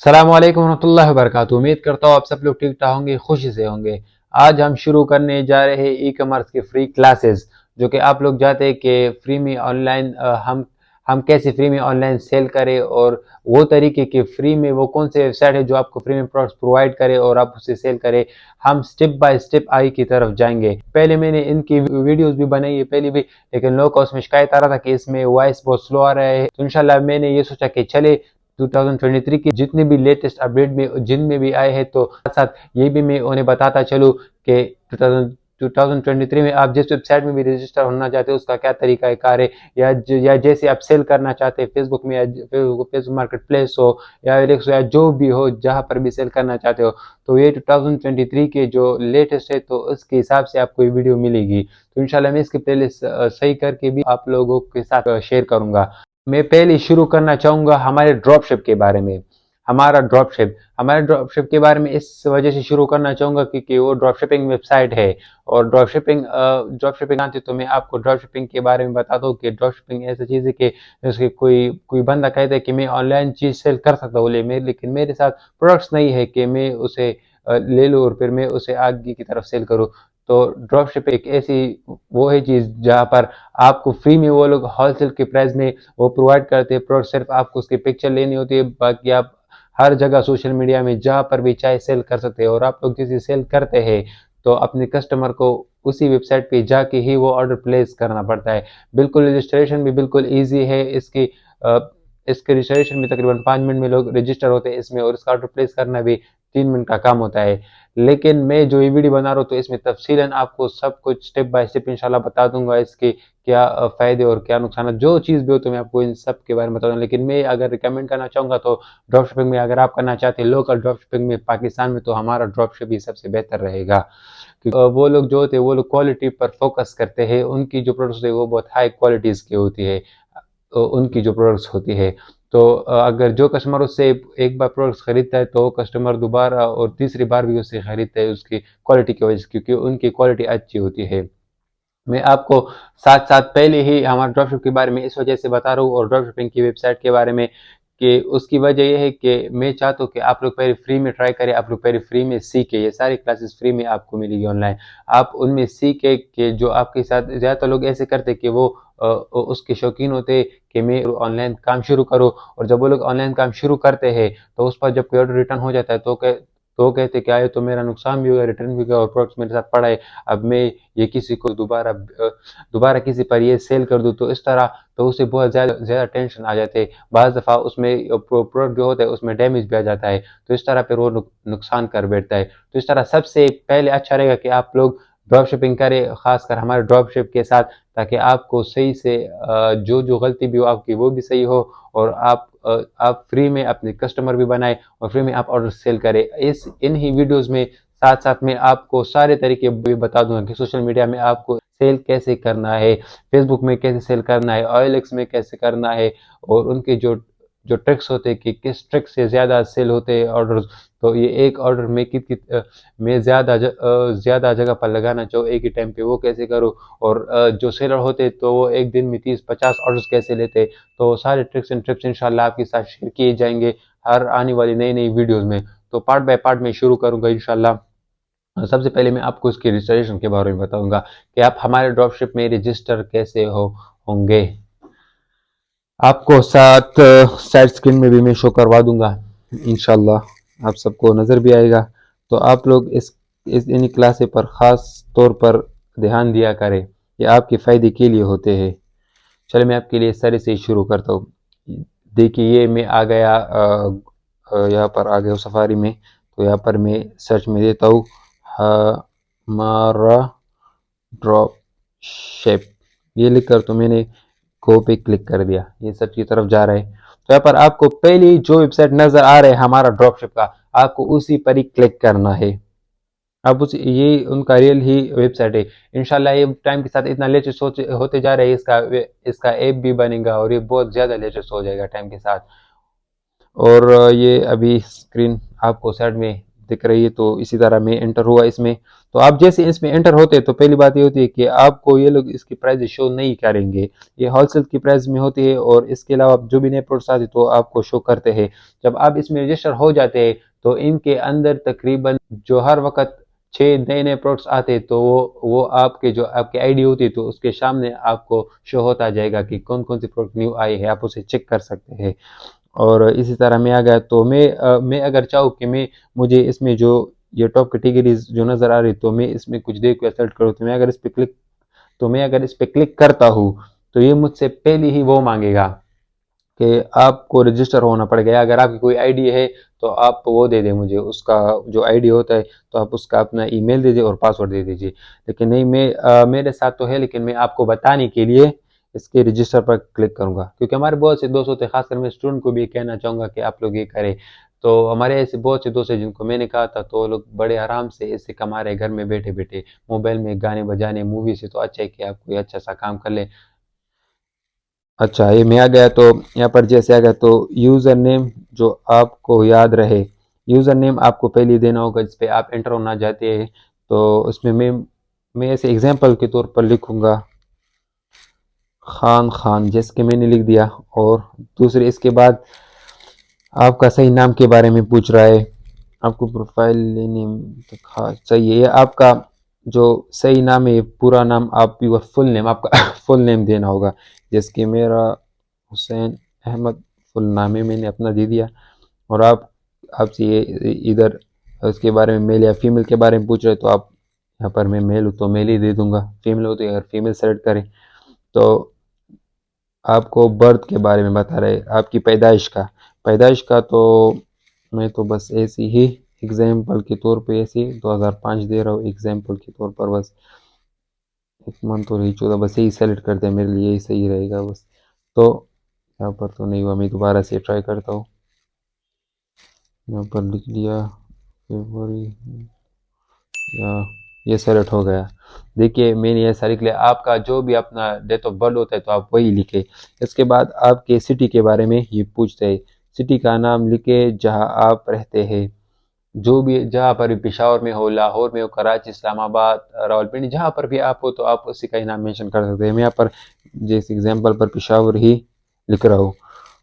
अस्सलाम वालेकुम रहमतुल्लाहि व बरकातुहू। उम्मीद करता हूँ आप सब लोग ठीक ठाक होंगे, खुशी से होंगे। आज हम शुरू करने जा रहे हैं ई कॉमर्स की फ्री क्लासेस, जो कि आप लोग चाहते हैं कि फ्री में ऑनलाइन हम कैसे फ्री में ऑनलाइन सेल करें, और वो तरीके के फ्री में वो कौन से वेबसाइट है जो आपको फ्री में प्रोडक्ट्स प्रोवाइड करे और आप उसे सेल करें। हम स्टेप बाय स्टेप आई की तरफ जाएंगे। पहले मैंने इनकी वीडियोस भी बनाई है पहले भी, लेकिन लोगों को उसमें शिकायत आ रहा था कि इसमें वॉइस बहुत स्लो आ रहा है। तो इंशाल्लाह मैंने ये सोचा कि चले 2023 के जितने भी लेटेस्ट अपडेट में जिनमें भी आए हैं, तो साथ साथ ये भी मैं उन्हें बताता चलूँ कि 2023 में आप जिस वेबसाइट में भी रजिस्टर होना चाहते हो उसका क्या तरीका कार है, या जैसे आप सेल करना चाहते हैं फेसबुक में, या फेसबुक मार्केट प्लेस हो या एलेक्स या जो भी हो जहाँ पर भी सेल करना चाहते हो, तो ये 2023 के जो लेटेस्ट है तो उसके हिसाब से आपको ये वीडियो मिलेगी। तो इंशाल्लाह मैं इसकी प्लेलिस्ट सही करके भी आप लोगों के साथ शेयर करूंगा। मैं पहले शुरू करना चाहूँगा हमारे ड्रॉपशिप के बारे में। हमारे ड्रॉपशिप के बारे में इस वजह से शुरू करना चाहूँगा क्योंकि वो ड्रॉपशिपिंग वेबसाइट है। और ड्रॉपशिपिंग आती तो मैं आपको ड्रॉपशिपिंग के बारे में बताता हूँ कि ड्रॉपशिपिंग ऐसी चीज़ है कि जैसे कोई कोई बंदा कहता है कि मैं ऑनलाइन चीज़ सेल कर सकता हूँ, लेकिन मेरे साथ प्रोडक्ट्स नहीं है कि मैं उसे ले लूँ और फिर मैं उसे आगे की तरफ सेल करूँ। तो ड्रॉपशिप एक ऐसी वो है चीज़ जहाँ पर आपको फ्री में वो लोग होलसेल के प्राइस में वो प्रोवाइड करते हैं प्रोडक्ट। सिर्फ आपको उसकी पिक्चर लेनी होती है, बाकी आप हर जगह सोशल मीडिया में जहाँ पर भी चाहे सेल कर सकते हैं। और आप लोग जैसे सेल करते हैं तो अपने कस्टमर को उसी वेबसाइट पे जाके ही वो ऑर्डर प्लेस करना पड़ता है। बिल्कुल रजिस्ट्रेशन भी बिल्कुल ईजी है अ, इसके रजिस्ट्रेशन में तकरीबन 5 मिनट में लोग रजिस्टर होते हैं इसमें, और इसका ऑर्डर प्लेस करना भी 3 मिनट का काम होता है। लेकिन मैं जो ये वीडियो बना रहा हूँ तो इसमें तफसीलन आपको सब कुछ स्टेप बाय स्टेप इंशाल्लाह बता दूंगा, इसके क्या फ़ायदे और क्या नुकसान, जो चीज़ भी हो तो मैं आपको इन सब के बारे में बता दूंगा। लेकिन मैं अगर रिकमेंड करना चाहूँगा तो ड्रॉप शिपिंग में, अगर आप करना चाहते हैं लोकल ड्रॉप शिपिंग में पाकिस्तान में, तो हमारा ड्रॉप शिप ही सबसे बेहतर रहेगा। वो लोग जो होते हैं वो लोग क्वालिटी पर फोकस करते हैं, उनकी जो प्रोडक्ट्स है वो बहुत हाई क्वालिटीज़ की होती है। उनकी जो प्रोडक्ट्स होती है, तो अगर जो कस्टमर उससे एक बार प्रोडक्ट्स खरीदता है तो वो कस्टमर दोबारा और तीसरी बार भी उससे खरीदता है उसकी क्वालिटी की वजह से, क्योंकि उनकी क्वालिटी अच्छी होती है। मैं आपको साथ साथ पहले ही हमारे ड्रॉपशिप के बारे में इस वजह से बता रहा हूँ और ड्रॉपशिपिंग की वेबसाइट के बारे में कि उसकी वजह यह है कि मैं चाहता हूँ कि आप लोग पहले फ्री में ट्राई करें, आप लोग पहले फ्री में सीखें। ये सारी क्लासेस फ्री में आपको मिलेगी ऑनलाइन। आप उनमें सीखे कि जो आपके साथ ज़्यादातर लोग ऐसे करते कि वो उसके शौकीन होते कि मैं ऑनलाइन काम शुरू करूँ, और जब वो लोग ऑनलाइन काम शुरू करते हैं तो उस पर जब कोई ऑर्डर रिटर्न हो जाता है तो कहते क्या है, तो मेरा नुकसान भी हुआ, रिटर्न भी हुआ और प्रोडक्ट्स मेरे साथ पड़ा है। अब मैं ये किसी को दोबारा किसी पर ये सेल कर दूँ तो इस तरह, तो उसे बहुत ज़्यादा टेंशन आ जाते हैं। बाज़ दफ़ा उसमें प्रोडक्ट जो होता है उसमें डैमेज भी आ जाता है, तो इस तरह फिर वो नुकसान कर बैठता है। तो इस तरह सबसे पहले अच्छा रहेगा कि आप लोग ड्रॉप शिपिंग करें, ख़ासकर हमारे ड्रॉप शिप के साथ, ताकि आपको सही से जो गलती भी हो आपकी वो भी सही हो, और आप फ्री में अपने कस्टमर भी बनाए और फ्री में आप ऑर्डर सेल करें। इस इन ही वीडियोज़ में साथ साथ में आपको सारे तरीके भी बता दूंगा कि सोशल मीडिया में आपको सेल कैसे करना है, फेसबुक में कैसे सेल करना है, OLX में कैसे करना है, और उनके जो जो ट्रिक्स होते हैं कि किस ट्रिक से ज़्यादा सेल होते हैं ऑर्डर। तो ये एक ऑर्डर में मैं ज़्यादा जगह पर लगाना चाहूँ एक ही टाइम पे वो कैसे करूँ, और जो सेलर होते तो वो एक दिन में 30-50 ऑर्डर्स कैसे लेते। तो सारे ट्रिक्स एंड टिप्स इंशाल्लाह आपके साथ शेयर किए जाएंगे हर आने वाली नई नई वीडियोज़ में। तो पार्ट बाय पार्ट में शुरू करूँगा इंशाल्लाह। सबसे पहले मैं आपको इसके रजिस्ट्रेशन के बारे में बताऊंगा कि आप हमारे ड्रॉपशिप में रजिस्टर कैसे होंगे। आपको साथ साइड स्क्रीन में भी मैं शो करवा दूंगा इंशाल्लाह, आप सबको नज़र भी आएगा। तो आप लोग इस इन क्लासे पर ख़ास तौर पर ध्यान दिया करें, ये आपके फ़ायदे के लिए होते हैं। चलिए मैं आपके लिए सारे से शुरू करता हूँ। देखिए ये मैं आ गया यहाँ पर आ गया हूँ सफारी में। तो यहाँ पर मैं सर्च में देता हूँ हमारा ड्रॉप शिप, ये लिख कर तो मैंने गो पे क्लिक कर दिया, ये सर्च की तरफ जा रहा है। तो यहाँ पर आपको पहली जो वेबसाइट नजर आ रहा है हमारा ड्रॉपशिप का, आपको उसी पर ही क्लिक करना है। अब उस ये उनका रियल ही वेबसाइट है। इंशाल्लाह ये टाइम के साथ इतना लेटेस्ट होते जा रहा है, इसका ऐप भी बनेगा और ये बहुत ज़्यादा लेटेस्ट हो जाएगा टाइम के साथ। और ये अभी स्क्रीन आपको साइड में दिख रही है। तो इसी तरह मैं एंटर हुआ इसमें। तो आप जैसे इसमें एंटर होते हैं तो पहली बात ये होती है कि आपको ये लोग इसकी प्राइस शो नहीं करेंगे, ये होलसेल की प्राइस में होती है। और इसके अलावा जो भी नए प्रोडक्ट्स आते तो आपको शो करते हैं। जब आप इसमें रजिस्टर हो जाते हैं तो इनके अंदर तकरीबन जो हर वक्त 6 नए प्रोडक्ट्स आते हैं तो वो आपके जो आपकी आईडी होती है तो उसके सामने आपको शो होता जाएगा कि कौन कौन से प्रोडक्ट न्यू आए हैं, आप उसे चेक कर सकते हैं। और इसी तरह मैं आ गया तो मैं अगर चाहूँ कि मुझे इसमें जो ये टॉप कैटेगरीज जो नज़र आ रही तो मैं इसमें कुछ देर को सेलेक्ट करूँ, तो मैं अगर इस पर क्लिक करता हूँ तो ये मुझसे पहले ही वो मांगेगा कि आपको रजिस्टर होना पड़ेगा। अगर आपकी कोई आईडी है तो आप वो दे दें मुझे, उसका जो आईडी होता है तो आप उसका अपना ईमेल दे दीजिए और पासवर्ड दे दीजिए। लेकिन नहीं, मेरे साथ तो है, लेकिन मैं आपको बताने के लिए इसके रजिस्टर पर क्लिक करूंगा, क्योंकि हमारे बहुत से दोस्त होते हैं, खासकर मैं स्टूडेंट को भी कहना चाहूँगा कि आप लोग ये करें। तो हमारे ऐसे बहुत से दोस्त हैं जिनको मैंने कहा था तो वो लोग बड़े आराम से इससे कमा रहे घर में बैठे बैठे, मोबाइल में गाने बजाने मूवी से। तो अच्छा है कि आप कोई अच्छा सा काम कर ले। अच्छा, ये मैं आ गया तो यहाँ पर जैसे आ गया तो यूज़र नेम जो आपको याद रहे, यूज़र नेम आपको पहले ही देना होगा जिस पे आप एंटर होना चाहते हैं। तो उसमें मैं ऐसे एग्जांपल के तौर पर लिखूंगा खान खान, जैसे कि मैंने लिख दिया। और दूसरे इसके बाद आपका सही नाम के बारे में पूछ रहा है, आपको प्रोफाइल नेम हाँ चाहिए। ये आपका जो सही नाम है पूरा नाम, आप योर फुल नेम आपका फुल नेम देना होगा। जैसे कि मेरा हुसैन अहमद फुल नाम है, मैंने अपना दे दिया। और आपसे ये इधर उसके बारे में मेल या फीमेल के बारे में पूछ रहे तो आप यहाँ पर मैं मेल हूँ तो मेल ही दे दूंगा, फीमेल हो तो अगर फीमेल सेलेक्ट करें। तो आपको बर्थ के बारे में बता रहे, आपकी पैदाइश का तो मैं तो बस ऐसे ही एग्जाम्पल के तौर पे ऐसे 2005 दे रहा हूँ एग्जाम्पल के तौर पर, बस एक मंथ तो रही 14, बस यही सेलेक्ट करते हैं, मेरे लिए यही सही रहेगा बस। तो यहाँ पर तो नहीं हुआ, मैं दोबारा से ट्राई करता हूँ। यहाँ पर लिख लिया फरवरी या ये सेलेक्ट हो गया। देखिए मैंने ये सारी लिया। आपका जो भी अपना डेट ऑफ बर्थ होता है तो आप वही लिखे। इसके बाद आपके सिटी के बारे में ये पूछते हैं, सिटी का नाम लिखे जहाँ आप रहते हैं, जो भी जहाँ पर भी, पेशावर में हो, लाहौर में हो, कराची, इस्लामाबाद, रावलपिंडी, जहाँ पर भी आप हो तो आप उसी का ही नाम मेंशन कर सकते हैं। मैं यहाँ पर जैसे एग्जांपल पर पेशावर ही लिख रहा हूँ।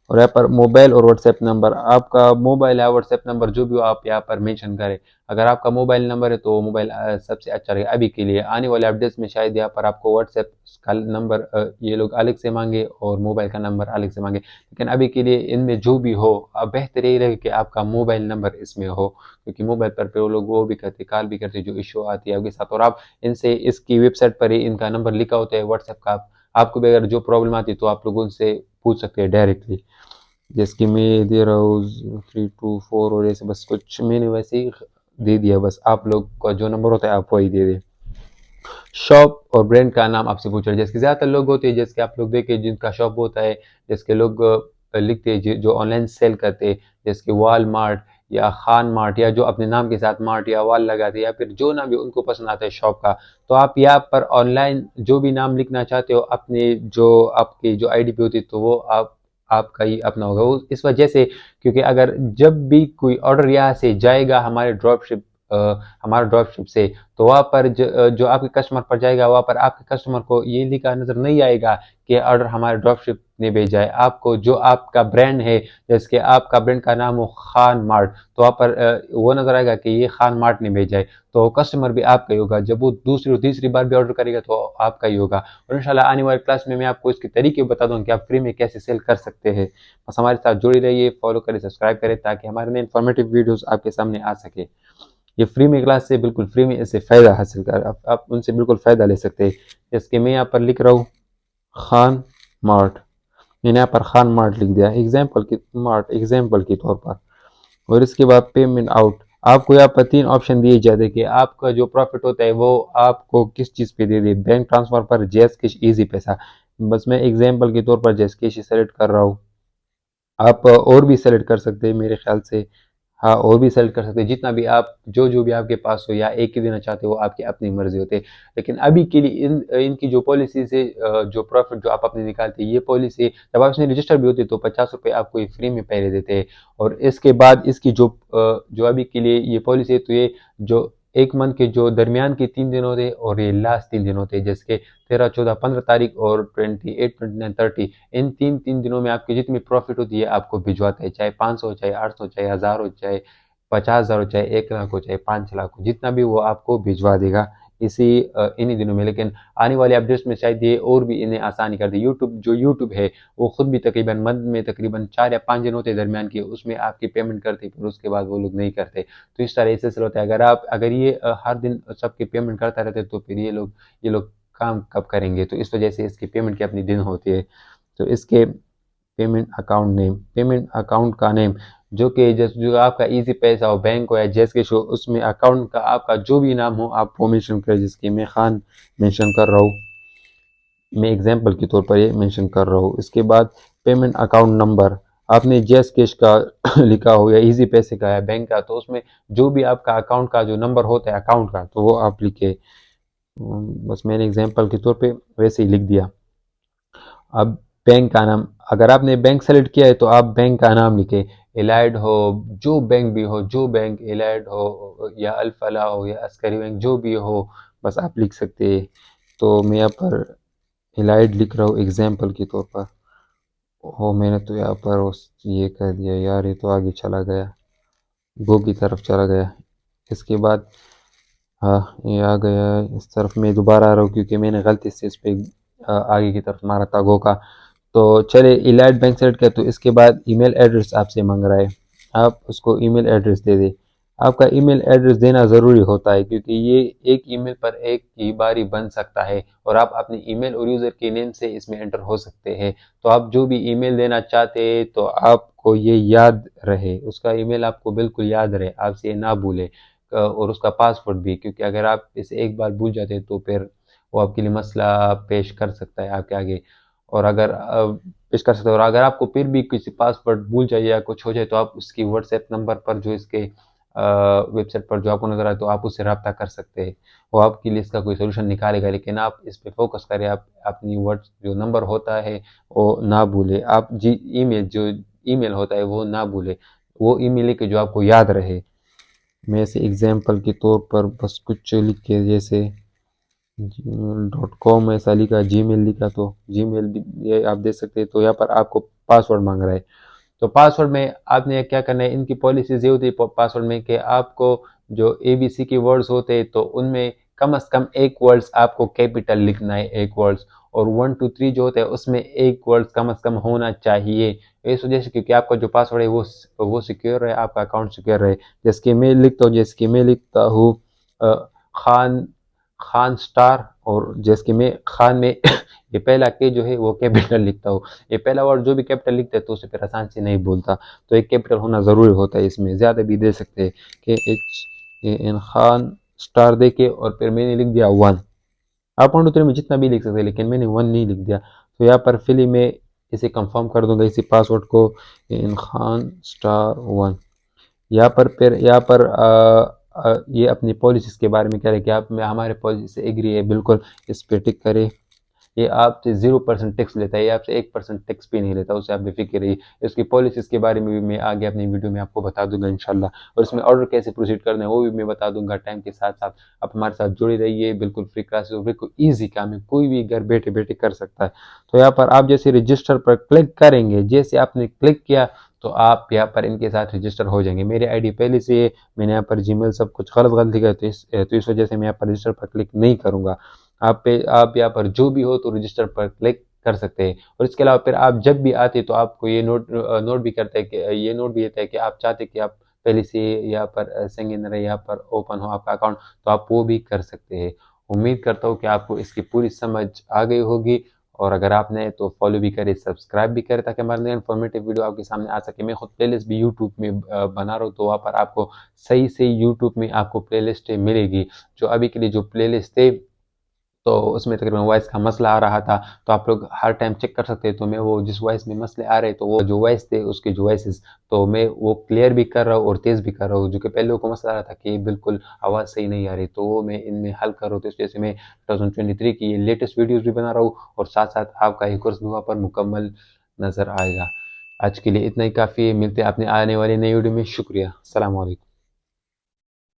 और यहाँ पर मोबाइल और व्हाट्सएप नंबर, आपका मोबाइल या व्हाट्सएप नंबर जो भी हो आप यहाँ पर मेंशन करें। अगर आपका मोबाइल नंबर है तो मोबाइल सबसे अच्छा रहेगा। अभी के लिए आने वाले अपडेट्स में शायद यहाँ पर आपको व्हाट्सएप का नंबर ये लोग अलग से मांगे और मोबाइल का नंबर अलग से मांगे, लेकिन अभी के लिए इनमें जो भी हो अब बेहतर यही रहे कि आपका मोबाइल नंबर इसमें हो, क्योंकि मोबाइल पर वो लोग वो भी करते, कॉल भी करते, जो इशू आती है आपके साथ। और आप इनसे इसकी वेबसाइट पर ही इनका नंबर लिखा होता है व्हाट्सएप का। आपको भी अगर जो प्रॉब्लम आती है तो आप लोग उनसे पूछ सकते हैं डायरेक्टली। जैसे कि मैं दे रहा हूँ 324 और ऐसे बस कुछ मैंने वैसे ही दे दिया, बस आप लोग का जो नंबर होता है आप वही दे दें। शॉप और ब्रांड का नाम आपसे पूछ रहे हैं, जैसे कि ज़्यादातर लोग होते हैं, जैसे कि आप लोग देखें जिनका शॉप होता है, जैसे कि लोग लिखते हैं जो ऑनलाइन सेल करते हैं, जैसे कि वॉल मार्ट या खान मार्ट, या जो अपने नाम के साथ मार्ट या वॉल लगाते हैं, या फिर जो नाम भी उनको पसंद आता है शॉप का। तो आप यहाँ पर ऑनलाइन जो भी नाम लिखना चाहते हो अपने जो आपकी जो आईडी पे होती है तो वो आपका ही अपना होगा। वो इस वजह से क्योंकि अगर जब भी कोई ऑर्डर यहाँ से जाएगा हमारे ड्रॉप शिप से, तो वहाँ पर जो आपके कस्टमर पर जाएगा वहाँ पर आपके कस्टमर को ये लिखा नज़र नहीं आएगा कि ऑर्डर हमारे ड्रॉप शिप ने भेजा है। आपको जो आपका ब्रांड है, जैसे कि आपका ब्रांड का नाम हो खान मार्ट, तो वहाँ पर वो नज़र आएगा कि ये खान मार्ट ने भेजा है। तो कस्टमर भी आपका ही होगा, जब वो दूसरी और तीसरी बार भी ऑर्डर करेगा तो आपका ही होगा। और इंशाल्लाह आने वाले क्लास में मैं आपको इसके तरीके बता दूंगा कि आप फ्री में कैसे सेल कर सकते हैं। बस हमारे साथ जुड़े रहिए, फॉलो करें, सब्सक्राइब करें, ताकि हमारे नए इन्फॉर्मेटिव वीडियोस आपके सामने आ सके। ये फ्री में क्लास से बिल्कुल फ्री में इससे फ़ायदा हासिल कर, आप उनसे बिल्कुल फ़ायदा ले सकते हैं। जैसे कि मैं यहाँ पर लिख रहा हूँ खान मार्ट, मैंने यहाँ पर खान मार्ट लिख दिया एग्जाम्पल के तौर पर। और इसके बाद पेमेंट आउट, आपको यहाँ पर 3 ऑप्शन दिए जाते हैं कि आपका जो प्रॉफिट होता है वो आपको किस चीज़ पे दे दे, बैंक ट्रांसफ़र पर, जैस कैश, ईजी पैसा। बस मैं एग्जाम्पल के तौर पर जैस कैश सेलेक्ट कर रहा हूँ। आप और भी सेलेक्ट कर सकते हैं मेरे ख्याल से, हाँ, और भी सेलेक्ट कर सकते हैं जितना भी आप जो भी आपके पास हो, या एक ही देना चाहते हो, आपकी अपनी मर्जी होती है। लेकिन अभी के लिए इनकी जो पॉलिसीज है, जो प्रॉफिट जो आप अपने निकालते हैं, ये पॉलिसी जब आप इसमें रजिस्टर भी होते हैं तो 50 रुपये आपको ये फ्री में पहले देते हैं। और इसके बाद इसकी जो अभी के लिए ये पॉलिसी है, तो ये जो एक मंथ के जो दरमियान के 3 दिन होते हैं और ये लास्ट 3 दिन होते हैं, जैसे कि 13, 14, 15 तारीख और 28, 29, 30, इन तीन तीन दिनों में आपकी जितनी प्रॉफिट होती है आपको भिजवाता है, चाहे 500 हो, चाहे 800, चाहे 1000 हो, चाहे 50,000 हो, चाहे 1 लाख हो, चाहे 5 लाख हो, जितना भी वो आपको भिजवा देगा इन्हीं दिनों में। लेकिन आने वाले अपडेट्स में शायद ये और भी इन्हें आसानी कर दे। यूट्यूब है वो खुद भी तकरीबन मंथ में तकरीबन 4 या 5 दिन होते हैं दरमियान के, उसमें आपकी पेमेंट करते फिर उसके बाद वो लोग नहीं करते। तो इस तरह से होता है। अगर ये हर दिन सबकी पेमेंट करता रहते तो फिर ये लोग काम कब करेंगे। तो इस वजह से इसकी पेमेंट की अपनी दिन होती है। तो इसके पेमेंट अकाउंट का नेम जो कि जो आपका इजी पैसा हो, बैंक हो या जैस कैश हो, उसमें अकाउंट का आपका जो भी नाम हो आप वो मेंशन करें। जिसकी मैं खान मेंशन कर रहा हूँ, मैं एग्जांपल के तौर पर ये मेंशन कर रहा हूँ। इसके बाद पेमेंट अकाउंट नंबर आपने जैस कैश का लिखा हो या इजी पैसे का या बैंक का, तो उसमें जो भी आपका अकाउंट का जो नंबर होता है अकाउंट का, तो वो आप लिखे। बस मैंने एग्जांपल के तौर पे वैसे ही लिख दिया। अब बैंक का नाम, अगर आपने बैंक सेलेक्ट किया है तो आप बैंक का नाम लिखें। एलाइड हो, जो बैंक भी हो, जो बैंक एलाइड हो या अल्फला हो या अस्करी बैंक जो भी हो, बस आप लिख सकते हैं। तो मैं यहाँ पर एलाइड लिख रहा हूँ एग्जाम्पल के तौर पर। हो, मैंने तो यहाँ पर ये कर दिया यार, ये तो आगे चला गया, गो की तरफ चला गया। इसके बाद हाँ, ये आ गया इस तरफ। मैं दोबारा आ रहा हूँ क्योंकि मैंने गलती से इस पे आगे की तरफ मारा था गो का। तो चले इलाइट बैंक सेलेक्ट किया, तो इसके बाद ईमेल एड्रेस आपसे मांग रहा है, आप उसको ईमेल एड्रेस दे दें। आपका ईमेल एड्रेस देना ज़रूरी होता है क्योंकि ये एक ईमेल पर एक ही बार ही बन सकता है, और आप अपने ईमेल और यूज़र के नेम से इसमें एंटर हो सकते हैं। तो आप जो भी ईमेल देना चाहते हैं तो आपको ये याद रहे, उसका ईमेल आपको बिल्कुल याद रहे, आपसे ये ना भूले। और उसका पासवर्ड भी, क्योंकि अगर आप इसे एक बार भूल जाते हैं तो फिर वो आपके लिए मसला पेश कर सकता है आपके आगे। और अगर पेश कर सकते हो, और अगर आपको फिर भी किसी पासवर्ड भूल जाए या कुछ हो जाए तो आप उसकी व्हाट्सएप नंबर पर जो इसके वेबसाइट पर जो आपको नजर आए तो आप उससे रब्ता कर सकते हैं। वो आपके लिए इसका कोई सोल्यूशन निकालेगा। लेकिन आप इस पे फोकस करें, आप अपनी वर्ड्स जो नंबर होता है वो ना भूले, आप जी ईमेल होता है वो ना भूले, वो ईमेल के जो आपको याद रहे। मैं ऐसे एग्जाम्पल के तौर पर बस कुछ लिख के, जैसे gmail.com ऐसा लिखा, जीमेल लिखा, तो जीमेल भी ये आप दे सकते हैं। तो यहाँ पर आपको पासवर्ड मांग रहा है। तो पासवर्ड में आपने क्या करना है, इनकी पॉलिसीज ये होती है पासवर्ड में कि आपको जो ABC के वर्ड्स होते हैं तो उनमें कम से कम एक वर्ड्स आपको कैपिटल लिखना है, एक वर्ड्स। और 1 2 3 जो होता है उसमें एक वर्ड्स कम से कम होना चाहिए। इस वजह से क्योंकि आपका जो पासवर्ड है वो सिक्योर रहे, आपका अकाउंट सिक्योर रहे। जैसे कि मैं लिखता हूँ, जैसे कि मैं लिखता हूँ खान खान स्टार, और जैसे कि मैं खान में ये पहला के जो है वो कैपिटल लिखता हूँ। ये पहला वर्ड जो भी कैपिटल लिखते हैं तो उसे फिर आसान से नहीं बोलता, तो एक कैपिटल होना ज़रूरी होता है। इसमें ज़्यादा भी दे सकते हैं, KHAN खान स्टार दे के, और फिर मैंने लिख दिया 1। आप 1 2 3 में जितना भी लिख सकते हैं, लेकिन मैंने 1 नहीं लिख दिया। तो यहाँ पर फिर ही मैं इसे कंफर्म कर दूंगा, इसी पासवर्ड को, इन खान स्टार 1। यहाँ पर ये अपनी पॉलिसीज़ के बारे में कह रहे हैं कि आप में हमारे पॉलिसी से एग्री है, बिल्कुल इस पे टिक करें। ये आपसे 0% टैक्स लेता है, ये आपसे 1% टैक्स भी नहीं लेता, उससे आप बेफिक्र रहिए। इसकी पॉलिसीज़ के बारे में भी मैं आगे अपनी वीडियो में आपको बता दूंगा इंशाल्लाह। और इसमें ऑर्डर कैसे प्रोसीड करना है वो भी मैं बता दूंगा टाइम के साथ साथ। आप हमारे साथ जुड़े रहिए, बिल्कुल फ्री क्लासेस, बिल्कुल ईजी काम है, कोई भी घर बैठे बैठे कर सकता है। तो यहाँ पर आप जैसे रजिस्टर पर क्लिक करेंगे, जैसे आपने क्लिक किया तो आप यहाँ पर इनके साथ रजिस्टर हो जाएंगे। मेरी आईडी पहले से मैंने यहाँ पर जीमेल सब कुछ गलत गलत लिखा है, तो इस वजह से मैं यहाँ पर रजिस्टर पर क्लिक नहीं करूँगा। आप यहाँ पर जो भी हो तो रजिस्टर पर क्लिक कर सकते हैं। और इसके अलावा फिर आप जब भी आते तो आपको ये नोट भी करता है कि ये नोट भी देता है कि आप चाहते कि आप पहले से यहाँ पर संगीन रहे, यहाँ पर ओपन हो आपका अकाउंट, तो आप वो भी कर सकते हैं। उम्मीद करता हूँ कि आपको इसकी पूरी समझ आ गई होगी। और अगर आप नए तो फॉलो भी करें, सब्सक्राइब भी करें, ताकि हमारे नए इन्फॉर्मेटिव वीडियो आपके सामने आ सके। मैं खुद प्लेलिस्ट भी यूट्यूब में बना रहा हूँ, तो वहाँ पर आपको सही यूट्यूब में आपको प्लेलिस्ट मिलेगी। जो अभी के लिए जो प्लेलिस्ट है तो उसमें तकरीबन वॉइस का मसला आ रहा था, तो आप लोग हर टाइम चेक कर सकते हैं। तो मैं वो जिस वॉइस में मसले आ रहे तो वो जो वॉइस थे उसके जो वॉइसेस, तो मैं वो क्लियर भी कर रहा हूँ और तेज़ भी कर रहा हूँ। जो कि पहले को मसला आ रहा था कि बिल्कुल आवाज़ सही नहीं आ रही, तो वो मैं इनमें हल कर रहा हूँ। तो इस वजह से मैं 2023 की ये लेटेस्ट वीडियोज़ भी बना रहा हूँ और साथ-साथ आपका ये कोर्स भी वहाँ पर मुकम्मल नज़र आएगा। आज के लिए इतना ही काफ़ी है, मिलते हैं अपने आने वाली नई वीडियो में। शुक्रिया। अस्सलाम वालेकुम।